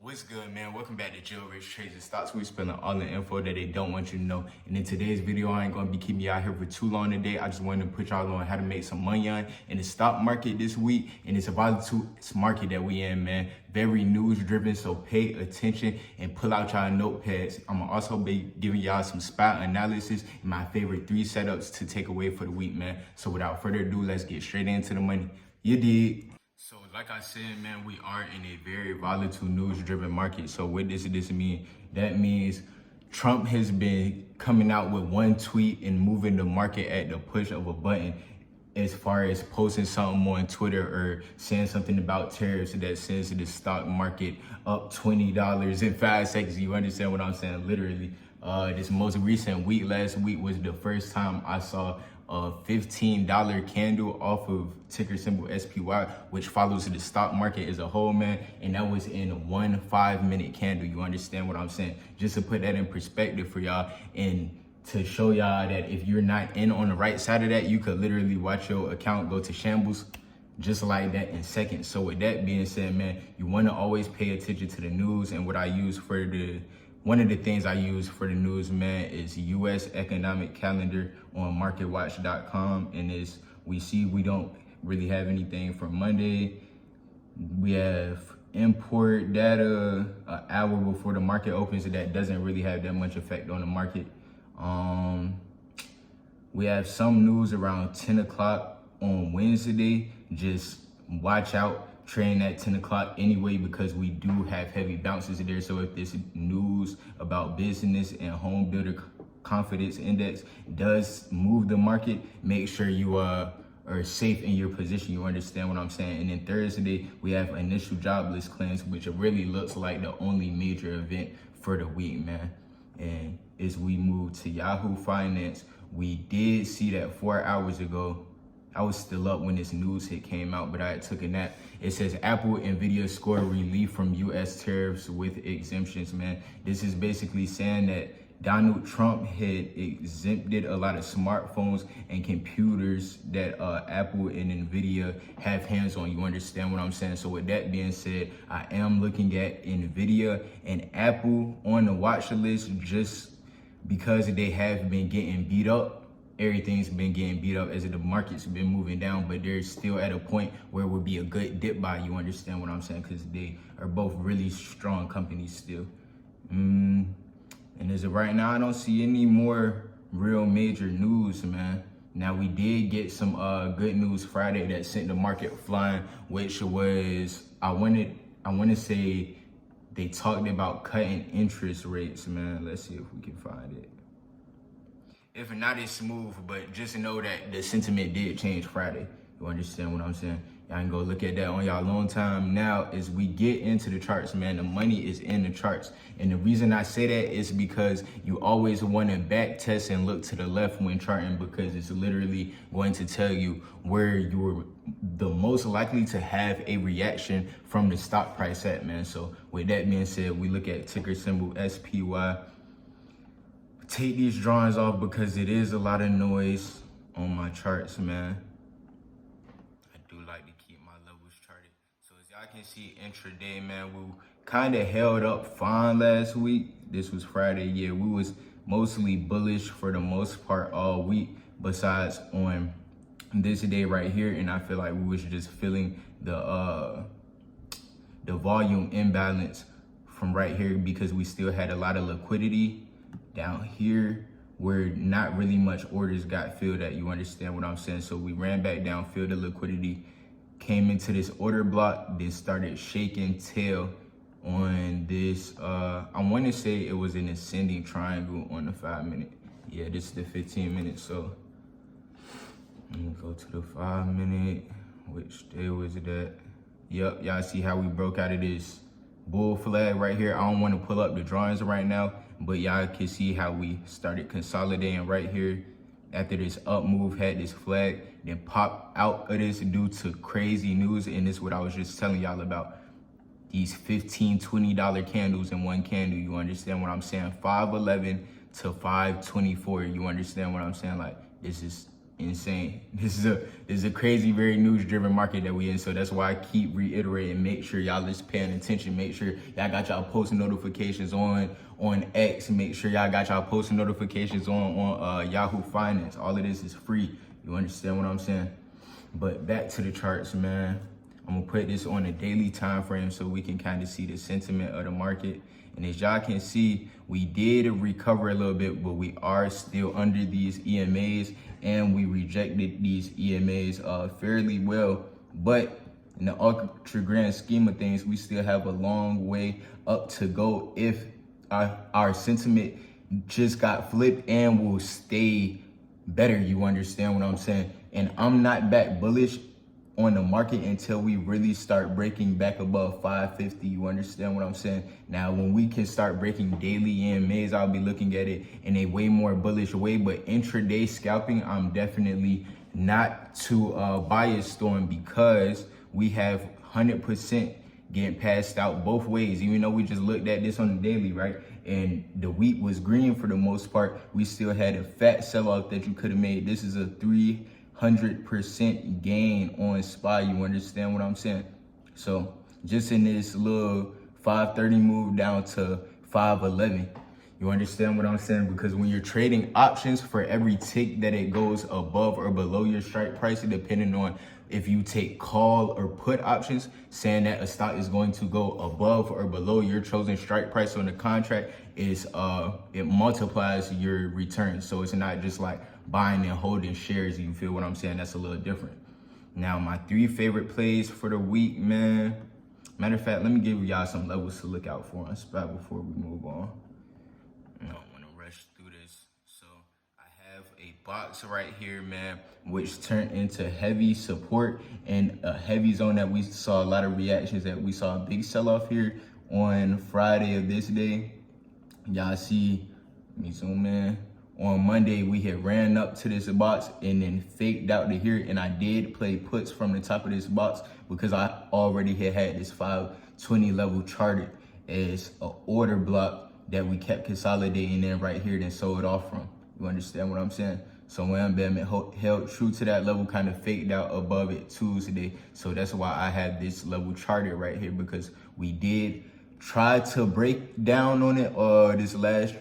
What's good, man? Welcome back to Jill Rich Trades and Stocks. We're spilling all the info that they don't want you to know. And in today's video, I ain't gonna be keeping you out here for too long today. I just wanted to put y'all on how to make some money on in the stock market this week. And it's a volatile market that we in, man. Very news driven, so pay attention and pull out y'all notepads. I'm gonna also be giving y'all some spot analysis and my favorite 3 setups to take away for the week, man. So without further ado, let's get straight into the money. You dig? So like I said, man, we are in a very volatile news-driven market. So what does this mean? That means Trump has been coming out with one tweet and moving the market at the push of a button as far as posting something on Twitter or saying something about tariffs that sends the stock market up $20 in 5 seconds. You understand what I'm saying? Literally. This most recent week, last week, was the first time I saw a $15 candle off of ticker symbol SPY, which follows the stock market as a whole, man. And that was in 1 5-minute candle. You understand what I'm saying? Just to put that in perspective for y'all and to show y'all that if you're not in on the right side of that, you could literally watch your account go to shambles just like that in seconds. So with that being said, man, you want to always pay attention to the news. And what I use for one of the things I use for the news, man, is U.S. economic calendar on marketwatch.com. And as we see, we don't really have anything for Monday. We have import data an hour before the market opens, so that doesn't really have that much effect on the market. We have some news around 10 o'clock on Wednesday. Just watch out. Trading at 10 o'clock anyway, because we do have heavy bounces there. So if this news about business and home builder confidence index does move the market, make sure you are safe in your position. You understand what I'm saying? And then Thursday, we have initial jobless claims, which really looks like the only major event for the week, man. And as we move to Yahoo Finance, we did see that 4 hours ago. I was still up when this news hit came out, but I took a nap. It says Apple, Nvidia score relief from U.S. tariffs with exemptions, man. This is basically saying that Donald Trump had exempted a lot of smartphones and computers that Apple and Nvidia have hands on. You understand what I'm saying? So with that being said, I am looking at Nvidia and Apple on the watch list just because they have been getting beat up. Everything's been getting beat up as the market's been moving down, but they're still at a point where it would be a good dip buy. You understand what I'm saying? Because they are both really strong companies still. And as of right now, I don't see any more real major news, man. Now, we did get some good news Friday that sent the market flying, which was, I want to say they talked about cutting interest rates, man. Let's see if we can find it. If not, it's smooth, but just know that the sentiment did change Friday. You understand what I'm saying? Y'all can go look at that on y'all long time. Now, as we get into the charts, man, the money is in the charts. And the reason I say that is because you always want to back test and look to the left when charting, because it's literally going to tell you where you're the most likely to have a reaction from the stock price at, man. So with that being said, we look at ticker symbol SPY. Take these drawings off because it is a lot of noise on my charts, man. I do like to keep my levels charted. So as y'all can see, intraday, man, we kind of held up fine last week. This was Friday. Yeah, we was mostly bullish for the most part all week, besides on this day right here. And I feel like we was just feeling the volume imbalance from right here because we still had a lot of liquidity down here where not really much orders got filled at. You understand what I'm saying? So we ran back down, filled the liquidity, came into this order block, then started shaking tail on this. I want to say it was an ascending triangle on the 5-minute. Yeah, this is the 15-minute. So let me go to the 5-minute. Which day was it at? Yep, y'all see how we broke out of this bull flag right here. I don't want to pull up the drawings right now, but y'all can see how we started consolidating right here after this up move had this flag, then pop out of this due to crazy news. And this is what I was just telling y'all about, these $15, $20 candles in one candle. You understand what I'm saying? 511 to 524. You understand what I'm saying? Like, this is insane. This is a crazy, very news-driven market that we in. So that's why I keep reiterating, make sure y'all just paying attention. Make sure y'all got y'all post notifications on X. Make sure y'all got y'all post notifications on Yahoo Finance. All of this is free. You understand what I'm saying? But back to the charts, man. I'm gonna put this on a daily time frame so we can kind of see the sentiment of the market. And as y'all can see, we did recover a little bit, but we are still under these EMAs, and we rejected these EMAs fairly well. But in the ultra grand scheme of things, we still have a long way up to go if our sentiment just got flipped and will stay better. You understand what I'm saying? And I'm not back bullish on the market until we really start breaking back above 550. You understand what I'm saying? Now, when we can start breaking daily EMAs, I'll be looking at it in a way more bullish way. But intraday scalping, I'm definitely not too biased on, because we have 100% getting passed out both ways. Even though we just looked at this on the daily, right? And the wheat was green for the most part, we still had a fat sell-off that you could have made. This is a 300% gain on SPY. You understand what I'm saying? So just in this little 530 move down to 511, you understand what I'm saying? Because when you're trading options, for every tick that it goes above or below your strike price, depending on if you take call or put options, saying that a stock is going to go above or below your chosen strike price on the contract, is it multiplies your return. So it's not just like buying and holding shares. You feel what I'm saying? That's a little different. Now, my 3 favorite plays for the week, man. Matter of fact, let me give y'all some levels to look out for on SPY before we move on. I don't want to rush through this. So I have a box right here, man, which turned into heavy support and a heavy zone that we saw a lot of reactions, that we saw a big sell-off here on Friday of this day. Y'all see, let me zoom in. On Monday, we had ran up to this box and then faked out to here. And I did play puts from the top of this box because I already had this 520 level charted as an order block that we kept consolidating in right here, then sold off from. You understand what I'm saying? So when bam, it held true to that level, kind of faked out above it Tuesday. So that's why I have this level charted right here, because we did try to break down on it this last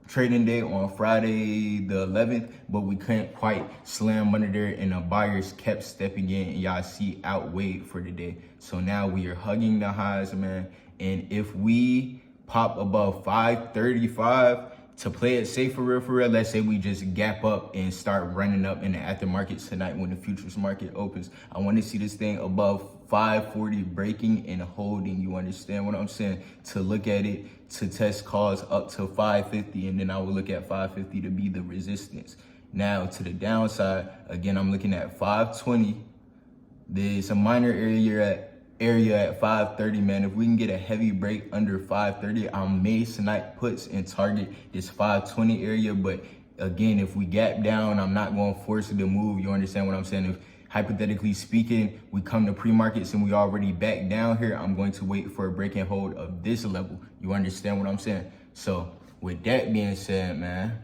trading day on Friday the 11th, but we couldn't quite slam under there, and the buyers kept stepping in, and y'all see outweighed for the day. So now we are hugging the highs, man. And if we pop above 535 to play it safe for real, let's say we just gap up and start running up in the aftermarkets tonight when the futures market opens, I want to see this thing above 540 breaking and holding. You understand what I'm saying? To look at it, to test calls up to 550, and then I will look at 550 to be the resistance. Now to the downside, again, I'm looking at 520. There's a minor area at 530, man. If we can get a heavy break under 530, I may snipe puts and target this 520 area. But again, if we gap down, I'm not going to force it to move. You understand what I'm saying? If hypothetically speaking, we come to pre-markets and we already back down here, I'm going to wait for a break and hold of this level. You understand what I'm saying? So with that being said, man,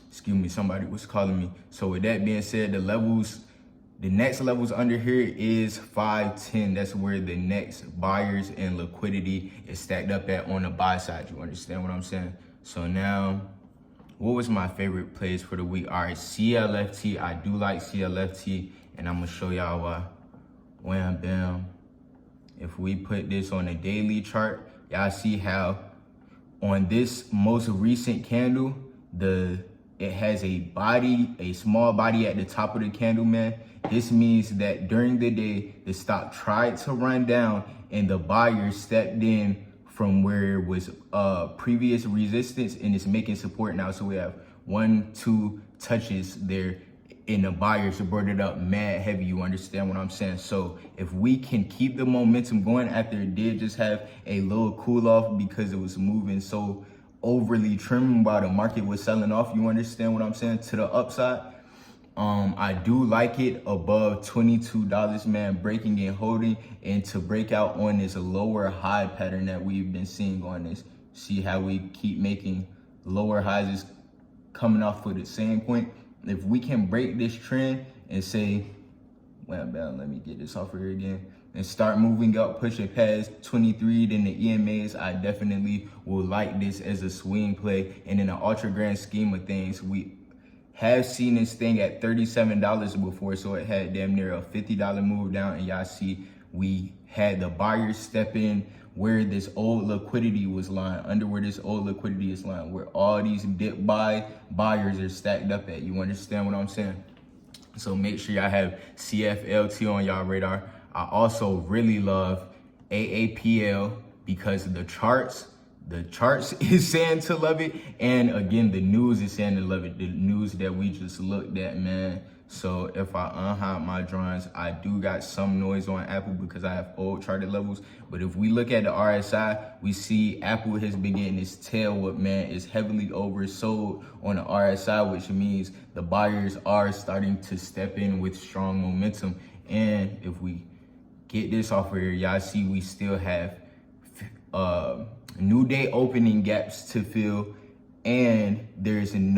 excuse me, somebody was calling me. So with that being said, the next levels under here is 510. That's where the next buyers and liquidity is stacked up at on the buy side. You understand what I'm saying? So now, what was my favorite plays for the week? All right, CLFT. I do like CLFT, and I'm gonna show y'all why. Wham, bam. If we put this on a daily chart, y'all see how on this most recent candle, it has a small body at the top of the candle, man. This means that during the day, the stock tried to run down and the buyer stepped in from where it was previous resistance, and it's making support now. So we have 1, 2 touches there, and the buyer supported up mad heavy. You understand what I'm saying? So if we can keep the momentum going after it did just have a little cool off because it was moving so overly trim while the market was selling off, you understand what I'm saying, to the upside, I do like it above $22, man, breaking and holding, and to break out on this lower high pattern that we've been seeing on this. See how we keep making lower highs coming off of the same point. if we can break this trend and say, well, let me get this off of here again, and start moving up, pushing past 23, then the EMAs, I definitely will like this as a swing play. And in the ultra grand scheme of things, we have seen this thing at $37 before, so it had damn near a $50 move down. And y'all see we had the buyers step in where this old liquidity was lying, under where this old liquidity is lying, where all these dip buyers are stacked up at. You understand what I'm saying? So make sure y'all have CFLT on y'all radar. I also really love AAPL because the charts is saying to love it. And again, the news is saying to love it. The news that we just looked at, man. So if I unhide my drawings, I do got some noise on Apple because I have old charted levels. But if we look at the RSI, we see Apple has been getting its tail whip, man. It's heavily oversold on the RSI, which means the buyers are starting to step in with strong momentum. And if we get this off of here, y'all see we still have new day opening gaps to fill, and there's an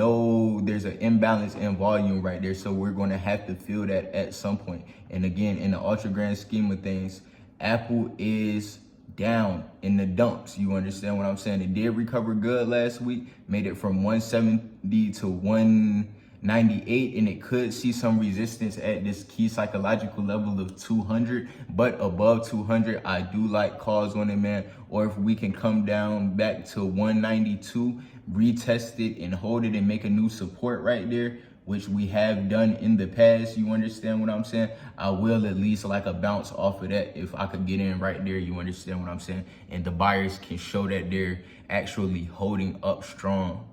imbalance in volume right there, so we're going to have to fill that at some point. And again, in the ultra grand scheme of things, Apple is down in the dumps. You understand what I'm saying? It did recover good last week, made it from 170 to 198, and it could see some resistance at this key psychological level of 200, but above 200, I do like calls on it, man. Or if we can come down back to 192, retest it and hold it and make a new support right there, which we have done in the past. You understand what I'm saying? I will at least like a bounce off of that if I could get in right there. You understand what I'm saying? And the buyers can show that they're actually holding up strong.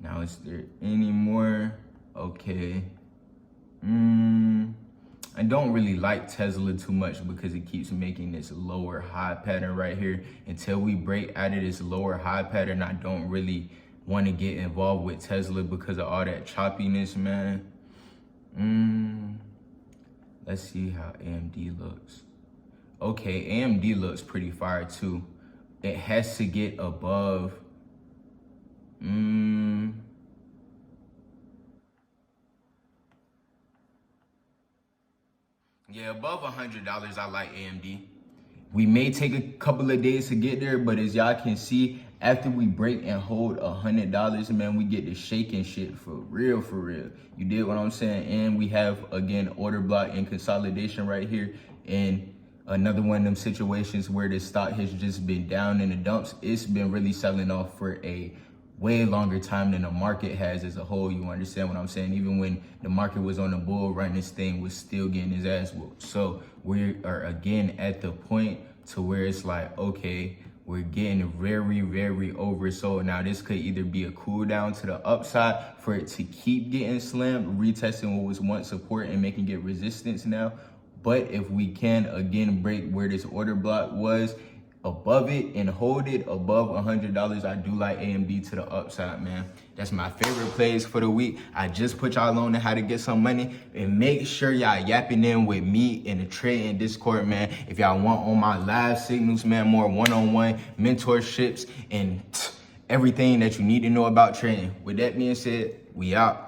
Now, is there any more? Okay. I don't really like Tesla too much because it keeps making this lower high pattern right here. Until we break out of this lower high pattern, I don't really want to get involved with Tesla because of all that choppiness, man. Let's see how AMD looks. Okay, AMD looks pretty fire too. It has to get above yeah, above $100, I like AMD. We may take a couple of days to get there, but as y'all can see, after we break and hold $100, man, we get to shaking shit for real, for real. You did what I'm saying? And we have, again, order block and consolidation right here. And another one of them situations where the stock has just been down in the dumps. It's been really selling off for a way longer time than the market has as a whole. You understand what I'm saying? Even when the market was on the bull run, this thing was still getting his ass whooped. So we are again at the point to where it's like, okay, we're getting very, very oversold. Now this could either be a cool down to the upside for it to keep getting slammed, retesting what was once support and making it resistance now. But if we can again break where this order block was, above it and hold it above $100, I do like AMD to the upside, man. That's my favorite plays for the week. I just put y'all on how to get some money, and make sure y'all yapping in with me in the trading Discord, man. If y'all want on my live signals, man, more one-on-one mentorships and everything that you need to know about trading. With that being said, we out.